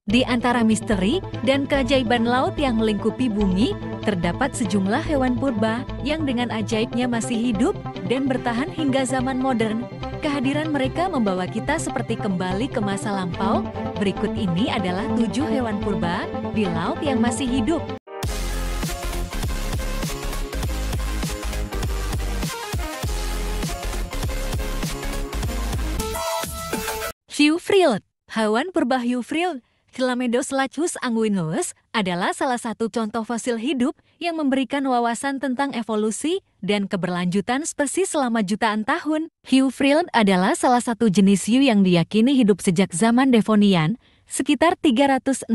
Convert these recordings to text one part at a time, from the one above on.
Di antara misteri dan keajaiban laut yang melingkupi bumi, terdapat sejumlah hewan purba yang dengan ajaibnya masih hidup dan bertahan hingga zaman modern. Kehadiran mereka membawa kita seperti kembali ke masa lampau. Berikut ini adalah 7 hewan purba di laut yang masih hidup. Hiu frilled. Hewan purba hiu frilled Chlamydoslacus anguinus adalah salah satu contoh fosil hidup yang memberikan wawasan tentang evolusi dan keberlanjutan spesies selama jutaan tahun. Hiu frilled adalah salah satu jenis hiu yang diyakini hidup sejak zaman Devonian, sekitar 360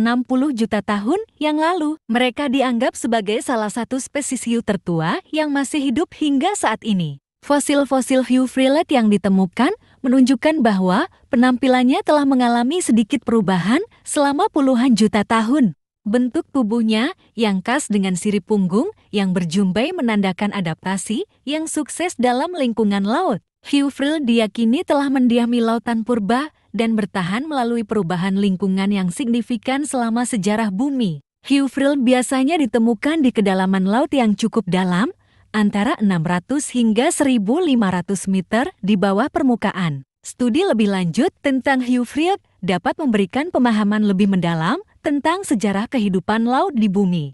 juta tahun yang lalu. Mereka dianggap sebagai salah satu spesies hiu tertua yang masih hidup hingga saat ini. Fosil-fosil hiu frilled yang ditemukan menunjukkan bahwa penampilannya telah mengalami sedikit perubahan selama puluhan juta tahun. Bentuk tubuhnya yang khas dengan sirip punggung yang berjumbai menandakan adaptasi yang sukses dalam lingkungan laut. Hiu frilled diyakini telah mendiami lautan purba dan bertahan melalui perubahan lingkungan yang signifikan selama sejarah bumi. Hiu frilled biasanya ditemukan di kedalaman laut yang cukup dalam, antara 600 hingga 1.500 meter di bawah permukaan. Studi lebih lanjut tentang hiu frilled dapat memberikan pemahaman lebih mendalam tentang sejarah kehidupan laut di bumi.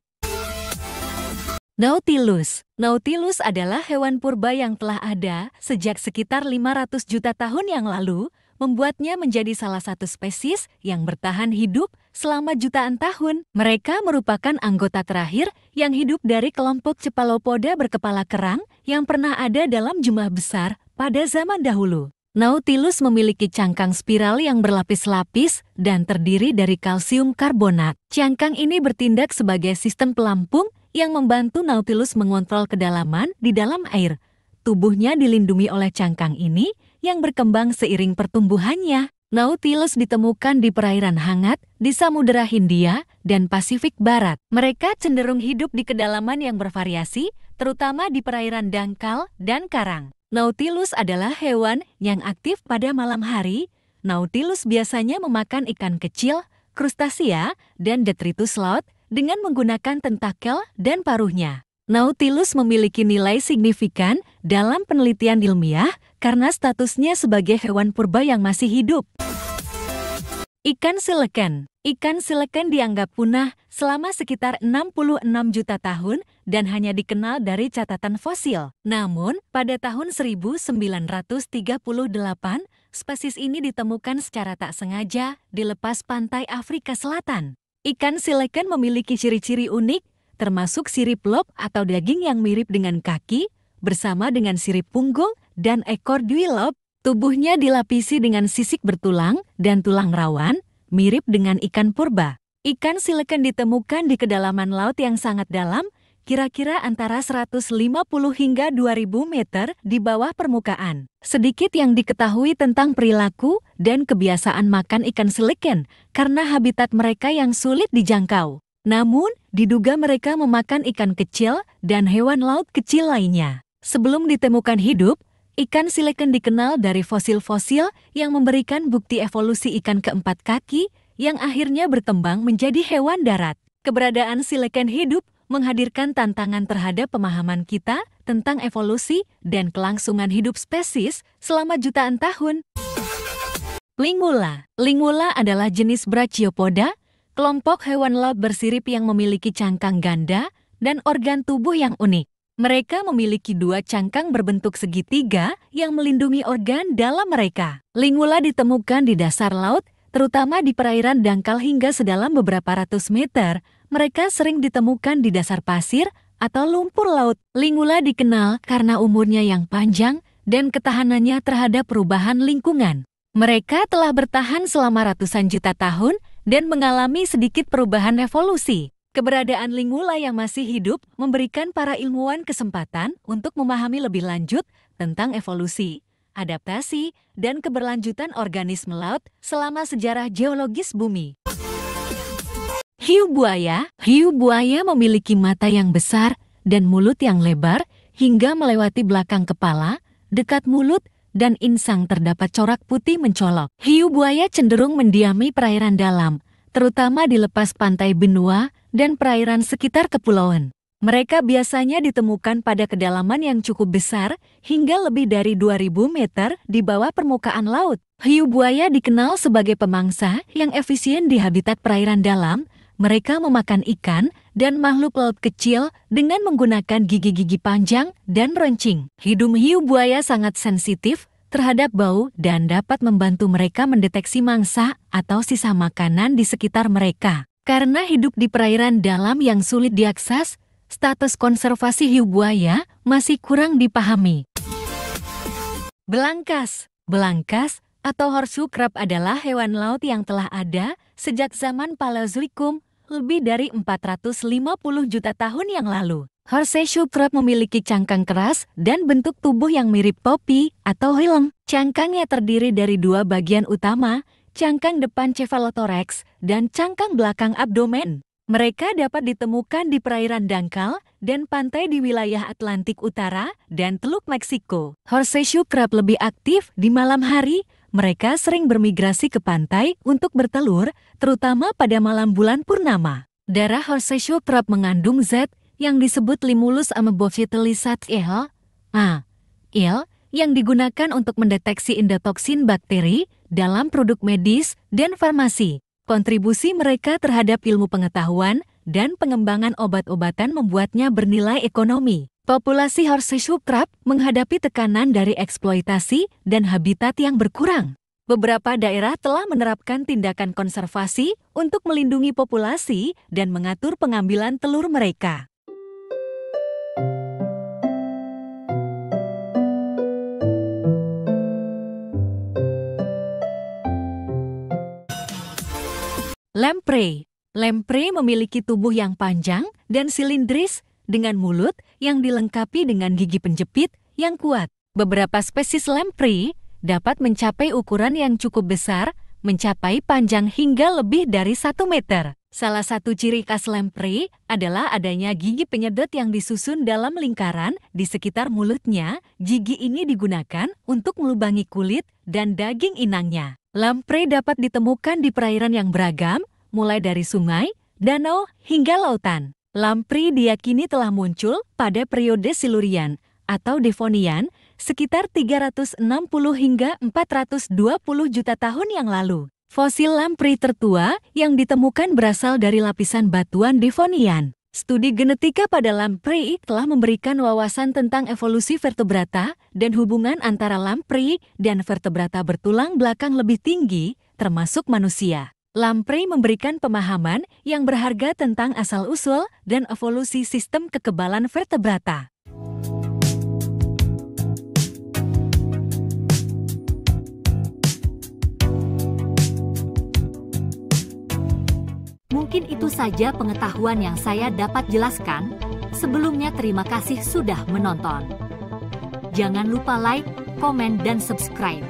Nautilus. Nautilus adalah hewan purba yang telah ada sejak sekitar 500 juta tahun yang lalu, membuatnya menjadi salah satu spesies yang bertahan hidup selama jutaan tahun. Mereka merupakan anggota terakhir yang hidup dari kelompok Cephalopoda berkepala kerang yang pernah ada dalam jumlah besar pada zaman dahulu. Nautilus memiliki cangkang spiral yang berlapis-lapis dan terdiri dari kalsium karbonat. Cangkang ini bertindak sebagai sistem pelampung yang membantu Nautilus mengontrol kedalaman di dalam air. Tubuhnya dilindungi oleh cangkang ini yang berkembang seiring pertumbuhannya. Nautilus ditemukan di perairan hangat di Samudera Hindia dan Pasifik Barat. Mereka cenderung hidup di kedalaman yang bervariasi, terutama di perairan dangkal dan karang. Nautilus adalah hewan yang aktif pada malam hari. Nautilus biasanya memakan ikan kecil, krustasea, dan detritus laut dengan menggunakan tentakel dan paruhnya. Nautilus memiliki nilai signifikan dalam penelitian ilmiah karena statusnya sebagai hewan purba yang masih hidup. Ikan silakan. Ikan silakan dianggap punah selama sekitar 66 juta tahun dan hanya dikenal dari catatan fosil. Namun, pada tahun 1938, spesies ini ditemukan secara tak sengaja di lepas pantai Afrika Selatan. Ikan silakan memiliki ciri-ciri unik, termasuk sirip lob atau daging yang mirip dengan kaki, bersama dengan sirip punggung dan ekor duilob. Tubuhnya dilapisi dengan sisik bertulang dan tulang rawan, mirip dengan ikan purba. Ikan silakan ditemukan di kedalaman laut yang sangat dalam, kira-kira antara 150 hingga 2000 meter di bawah permukaan. Sedikit yang diketahui tentang perilaku dan kebiasaan makan ikan silakan karena habitat mereka yang sulit dijangkau. Namun, diduga mereka memakan ikan kecil dan hewan laut kecil lainnya. Sebelum ditemukan hidup, ikan silakan dikenal dari fosil-fosil yang memberikan bukti evolusi ikan keempat kaki yang akhirnya berkembang menjadi hewan darat. Keberadaan silakan hidup menghadirkan tantangan terhadap pemahaman kita tentang evolusi dan kelangsungan hidup spesies selama jutaan tahun. Lingula. Lingula adalah jenis Brachiopoda, kelompok hewan laut bersirip yang memiliki cangkang ganda dan organ tubuh yang unik. Mereka memiliki 2 cangkang berbentuk segitiga yang melindungi organ dalam mereka. Lingula ditemukan di dasar laut, terutama di perairan dangkal hingga sedalam beberapa ratus meter. Mereka sering ditemukan di dasar pasir atau lumpur laut. Lingula dikenal karena umurnya yang panjang dan ketahanannya terhadap perubahan lingkungan. Mereka telah bertahan selama ratusan juta tahun dan mengalami sedikit perubahan evolusi. Keberadaan lingula yang masih hidup memberikan para ilmuwan kesempatan untuk memahami lebih lanjut tentang evolusi, adaptasi, dan keberlanjutan organisme laut selama sejarah geologis bumi. Hiu buaya. Hiu buaya memiliki mata yang besar dan mulut yang lebar hingga melewati belakang kepala, dekat mulut, dan insang terdapat corak putih mencolok. Hiu buaya cenderung mendiami perairan dalam, terutama di lepas pantai benua dan perairan sekitar kepulauan. Mereka biasanya ditemukan pada kedalaman yang cukup besar hingga lebih dari 2.000 meter di bawah permukaan laut. Hiu buaya dikenal sebagai pemangsa yang efisien di habitat perairan dalam. Mereka memakan ikan dan makhluk laut kecil dengan menggunakan gigi-gigi panjang dan runcing. Hidung hiu buaya sangat sensitif terhadap bau dan dapat membantu mereka mendeteksi mangsa atau sisa makanan di sekitar mereka. Karena hidup di perairan dalam yang sulit diakses, status konservasi hiu buaya masih kurang dipahami. Belangkas. Belangkas atau horseshoe crab adalah hewan laut yang telah ada sejak zaman Paleozoikum lebih dari 450 juta tahun yang lalu. Horseshoe crab memiliki cangkang keras dan bentuk tubuh yang mirip topi atau helm. Cangkangnya terdiri dari dua bagian utama, cangkang depan cephalothorax dan cangkang belakang abdomen. Mereka dapat ditemukan di perairan dangkal dan pantai di wilayah Atlantik Utara dan Teluk Meksiko. Horseshoe crab lebih aktif di malam hari. Mereka sering bermigrasi ke pantai untuk bertelur, terutama pada malam bulan purnama. Darah horseshoe crab mengandung zat yang disebut Limulus amebophitalisate Il yang digunakan untuk mendeteksi endotoksin bakteri dalam produk medis dan farmasi. Kontribusi mereka terhadap ilmu pengetahuan dan pengembangan obat-obatan membuatnya bernilai ekonomi. Populasi horseshoe crab menghadapi tekanan dari eksploitasi dan habitat yang berkurang. Beberapa daerah telah menerapkan tindakan konservasi untuk melindungi populasi dan mengatur pengambilan telur mereka. Lamprey. Lamprey memiliki tubuh yang panjang dan silindris dengan mulut yang dilengkapi dengan gigi penjepit yang kuat. Beberapa spesies lamprey dapat mencapai ukuran yang cukup besar, mencapai panjang hingga lebih dari 1 meter. Salah satu ciri khas lamprey adalah adanya gigi penyedot yang disusun dalam lingkaran di sekitar mulutnya. Gigi ini digunakan untuk melubangi kulit dan daging inangnya. Lamprey dapat ditemukan di perairan yang beragam, mulai dari sungai, danau, hingga lautan. Lamprey diyakini telah muncul pada periode Silurian atau Devonian sekitar 360 hingga 420 juta tahun yang lalu. Fosil lamprey tertua yang ditemukan berasal dari lapisan batuan Devonian. Studi genetika pada lamprey telah memberikan wawasan tentang evolusi vertebrata dan hubungan antara lamprey dan vertebrata bertulang belakang lebih tinggi, termasuk manusia. Lamprey memberikan pemahaman yang berharga tentang asal-usul dan evolusi sistem kekebalan vertebrata. Mungkin itu saja pengetahuan yang saya dapat jelaskan. Sebelumnya terima kasih sudah menonton. Jangan lupa like, komen, dan subscribe.